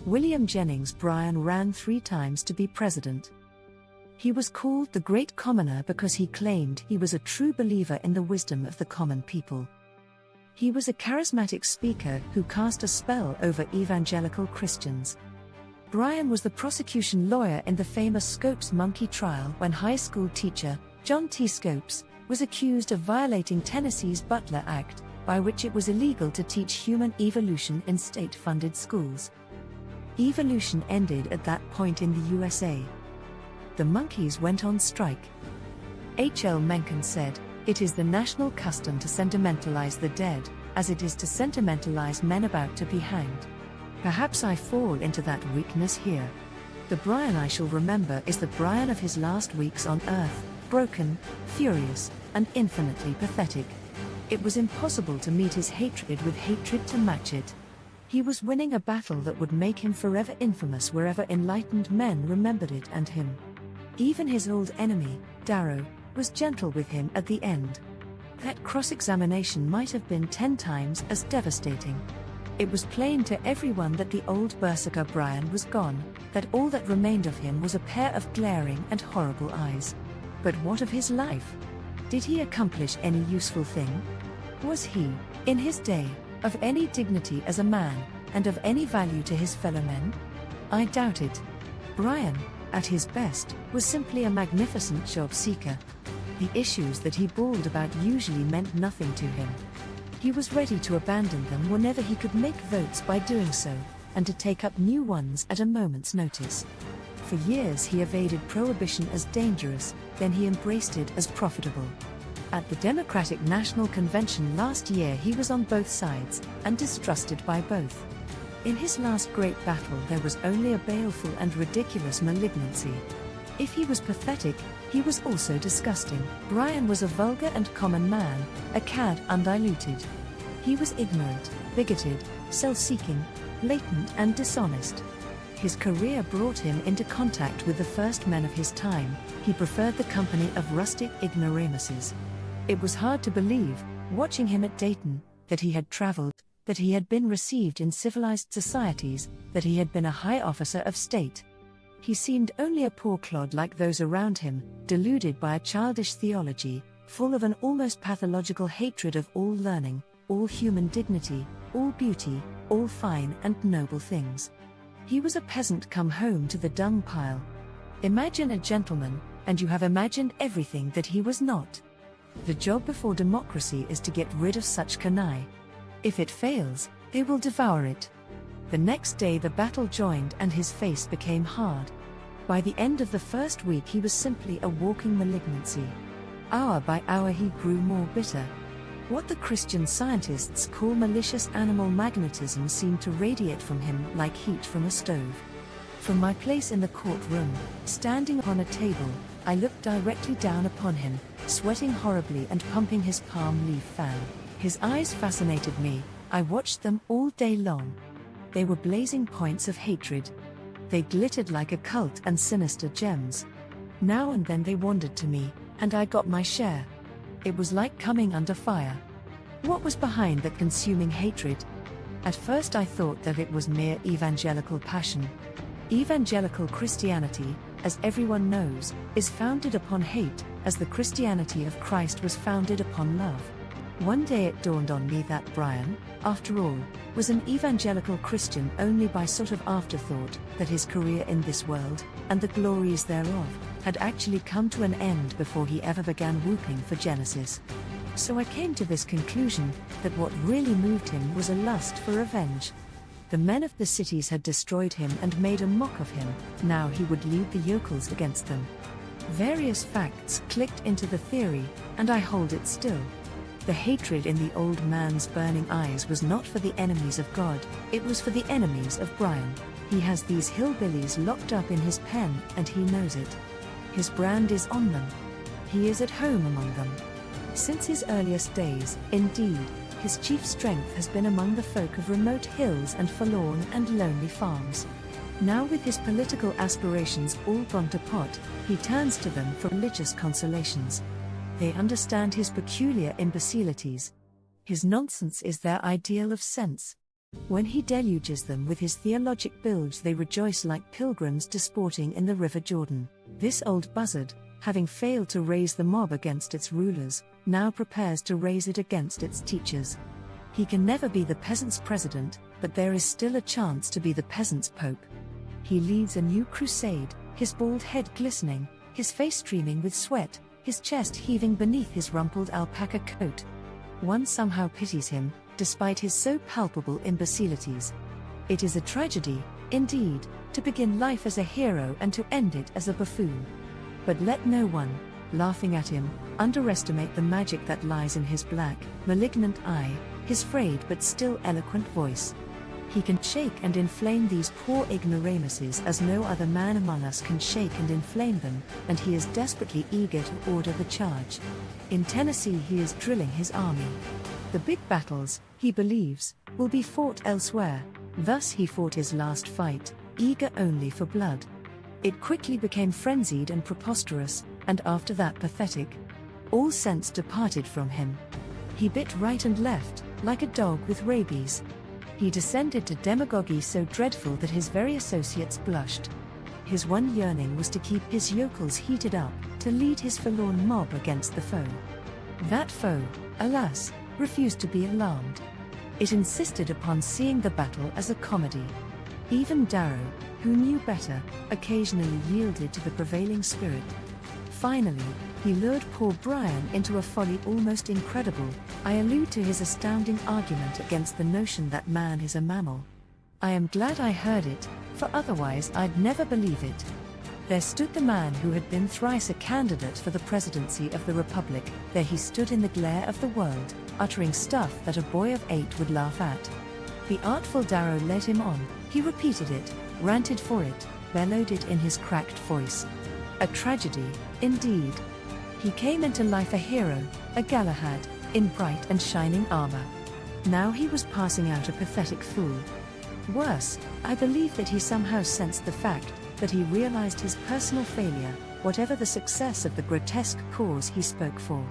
William Jennings Bryan ran 3 times to be president. He was called the Great Commoner because he claimed he was a true believer in the wisdom of the common people. He was a charismatic speaker who cast a spell over evangelical Christians. Bryan was the prosecution lawyer in the famous Scopes monkey trial when high school teacher John T. Scopes was accused of violating Tennessee's Butler Act, by which it was illegal to teach human evolution in state-funded schools. Evolution ended at that point in the USA. The monkeys went on strike. H.L. Mencken said, "It is the national custom to sentimentalize the dead, as it is to sentimentalize men about to be hanged. Perhaps I fall into that weakness here. The Bryan I shall remember is the Bryan of his last weeks on earth, broken, furious, and infinitely pathetic. It was impossible to meet his hatred with hatred to match it. He was winning a battle that would make him forever infamous wherever enlightened men remembered it and him. Even his old enemy, Darrow, was gentle with him at the end. That cross-examination might have been 10 times as devastating. It was plain to everyone that the old berserker Bryan was gone, that all that remained of him was a pair of glaring and horrible eyes. But what of his life? Did he accomplish any useful thing? Was he, in his day, of any dignity as a man, and of any value to his fellow men? I doubt it. Bryan, at his best, was simply a magnificent job seeker. The issues that he bawled about usually meant nothing to him. He was ready to abandon them whenever he could make votes by doing so, and to take up new ones at a moment's notice. For years he evaded prohibition as dangerous, then he embraced it as profitable. At the Democratic National Convention last year he was on both sides, and distrusted by both. In his last great battle there was only a baleful and ridiculous malignancy. If he was pathetic, he was also disgusting. Bryan was a vulgar and common man, a cad undiluted. He was ignorant, bigoted, self-seeking, blatant and dishonest. His career brought him into contact with the first men of his time. He preferred the company of rustic ignoramuses. It was hard to believe, watching him at Dayton, that he had traveled, that he had been received in civilized societies, that he had been a high officer of state. He seemed only a poor clod like those around him, deluded by a childish theology, full of an almost pathological hatred of all learning, all human dignity, all beauty, all fine and noble things. He was a peasant come home to the dung pile. Imagine a gentleman, and you have imagined everything that he was not. The job before democracy is to get rid of such canaille. If it fails, they will devour it. The next day the battle joined and his face became hard. By the end of the first week he was simply a walking malignancy. Hour by hour he grew more bitter. What the Christian scientists call malicious animal magnetism seemed to radiate from him like heat from a stove. From my place in the courtroom, standing upon a table, I looked directly down upon him, sweating horribly and pumping his palm leaf fan. His eyes fascinated me. I watched them all day long. They were blazing points of hatred. They glittered like occult and sinister gems. Now and then they wandered to me, and I got my share. It was like coming under fire. What was behind that consuming hatred? At first I thought that it was mere evangelical passion. Evangelical Christianity, as everyone knows, is founded upon hate, as the Christianity of Christ was founded upon love. One day it dawned on me that Bryan, after all, was an evangelical Christian only by sort of afterthought, that his career in this world, and the glories thereof, had actually come to an end before he ever began whooping for Genesis. So I came to this conclusion, that what really moved him was a lust for revenge. The men of the cities had destroyed him and made a mock of him, now he would lead the yokels against them. Various facts clicked into the theory, and I hold it still. The hatred in the old man's burning eyes was not for the enemies of God, it was for the enemies of Bryan. He has these hillbillies locked up in his pen, and he knows it. His brand is on them. He is at home among them. Since his earliest days, indeed, his chief strength has been among the folk of remote hills and forlorn and lonely farms. Now with his political aspirations all gone to pot, he turns to them for religious consolations. They understand his peculiar imbecilities. His nonsense is their ideal of sense. When he deluges them with his theologic bilge, they rejoice like pilgrims disporting in the river Jordan. This old buzzard, having failed to raise the mob against its rulers, now prepares to raise it against its teachers. He can never be the peasants' president, but there is still a chance to be the peasants' pope. He leads a new crusade, his bald head glistening, his face streaming with sweat, his chest heaving beneath his rumpled alpaca coat. One somehow pities him, despite his so palpable imbecilities. It is a tragedy, indeed, to begin life as a hero and to end it as a buffoon. But let no one, laughing at him, underestimate the magic that lies in his black, malignant eye, his frayed but still eloquent voice. He can shake and inflame these poor ignoramuses as no other man among us can shake and inflame them, and he is desperately eager to order the charge. In Tennessee he is drilling his army. The big battles, he believes, will be fought elsewhere. Thus he fought his last fight, eager only for blood. It quickly became frenzied and preposterous, and after that pathetic. All sense departed from him. He bit right and left, like a dog with rabies. He descended to demagogy so dreadful that his very associates blushed. His one yearning was to keep his yokels heated up, to lead his forlorn mob against the foe. That foe, alas, refused to be alarmed. It insisted upon seeing the battle as a comedy. Even Darrow, who knew better, occasionally yielded to the prevailing spirit. Finally, he lured poor Bryan into a folly almost incredible. I allude to his astounding argument against the notion that man is a mammal. I am glad I heard it, for otherwise I'd never believe it. There stood the man who had been thrice a candidate for the presidency of the Republic. There he stood in the glare of the world, uttering stuff that a boy of 8 would laugh at. The artful Darrow led him on, he repeated it, ranted for it, bellowed it in his cracked voice. A tragedy, indeed. He came into life a hero, a Galahad, in bright and shining armor. Now he was passing out a pathetic fool. Worse, I believe that he somehow sensed the fact that he realized his personal failure, whatever the success of the grotesque cause he spoke for.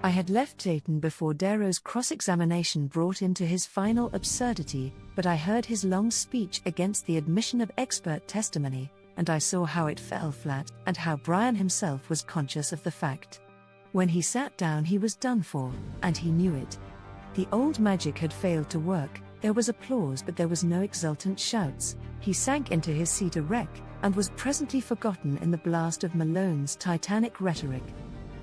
I had left Dayton before Darrow's cross-examination brought him to his final absurdity, but I heard his long speech against the admission of expert testimony, and I saw how it fell flat, and how Bryan himself was conscious of the fact. When he sat down he was done for, and he knew it. The old magic had failed to work. There was applause but there was no exultant shouts. He sank into his seat a wreck, and was presently forgotten in the blast of Malone's titanic rhetoric.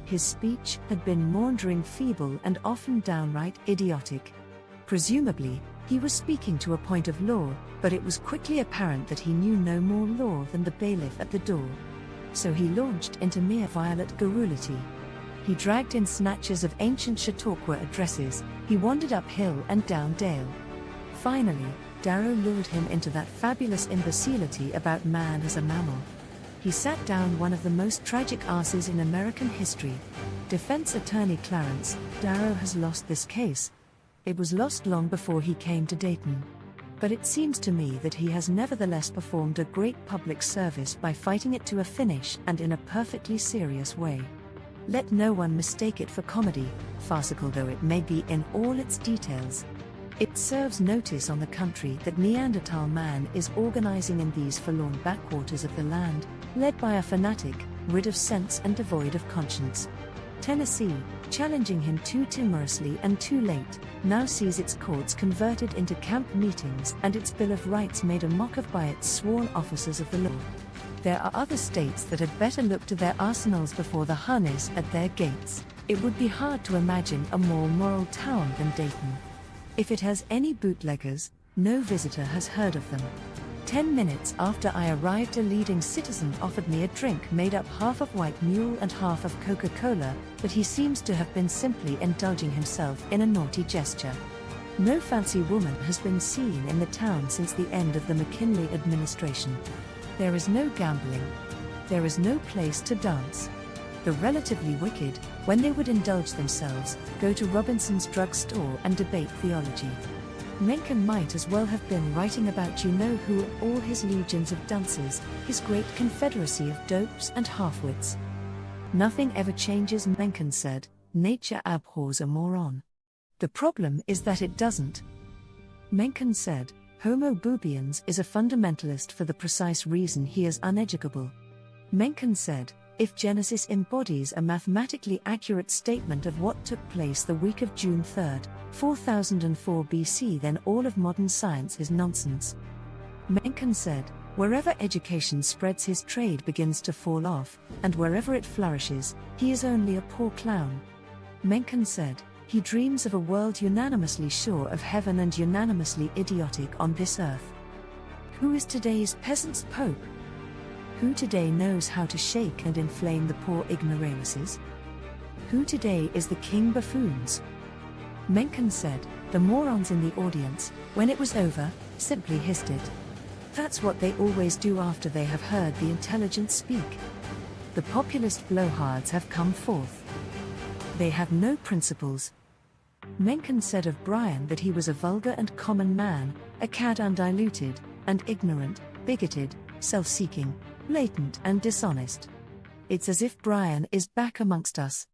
His speech had been maundering, feeble, and often downright idiotic. Presumably, he was speaking to a point of law, but it was quickly apparent that he knew no more law than the bailiff at the door. So he launched into mere violet garrulity. He dragged in snatches of ancient Chautauqua addresses, he wandered up hill and down dale. Finally, Darrow lured him into that fabulous imbecility about man as a mammal. He sat down one of the most tragic asses in American history. Defense attorney Clarence, Darrow has lost this case. It was lost long before he came to Dayton. But it seems to me that he has nevertheless performed a great public service by fighting it to a finish and in a perfectly serious way. Let no one mistake it for comedy, farcical though it may be in all its details. It serves notice on the country that Neanderthal man is organizing in these forlorn backwaters of the land, led by a fanatic, rid of sense and devoid of conscience. Tennessee, challenging him too timorously and too late, now sees its courts converted into camp meetings and its Bill of Rights made a mock of by its sworn officers of the law. There are other states that had better look to their arsenals before the Hun is at their gates. It would be hard to imagine a more moral town than Dayton. If it has any bootleggers, no visitor has heard of them. 10 minutes after I arrived, a leading citizen offered me a drink made up half of White Mule and half of Coca-Cola, but he seems to have been simply indulging himself in a naughty gesture. No fancy woman has been seen in the town since the end of the McKinley administration. There is no gambling. There is no place to dance. The relatively wicked, when they would indulge themselves, go to Robinson's drugstore and debate theology. Mencken might as well have been writing about you-know-who and all his legions of dunces, his great confederacy of dopes and half-wits. Nothing ever changes, Mencken said, nature abhors a moron. The problem is that it doesn't. Mencken said, Homo boobians is a fundamentalist for the precise reason he is uneducable. Mencken said, if Genesis embodies a mathematically accurate statement of what took place the week of June 3, 4004 BC, then all of modern science is nonsense. Mencken said, wherever education spreads, his trade begins to fall off, and wherever it flourishes, he is only a poor clown. Mencken said, he dreams of a world unanimously sure of heaven and unanimously idiotic on this earth. Who is today's peasant's pope? Who today knows how to shake and inflame the poor ignoramuses? Who today is the king buffoons? Mencken said, the morons in the audience, when it was over, simply hissed it. That's what they always do after they have heard the intelligent speak. The populist blowhards have come forth. They have no principles. Mencken said of Bryan that he was a vulgar and common man, a cad undiluted, and ignorant, bigoted, self-seeking, blatant and dishonest. It's as if Bryan is back amongst us.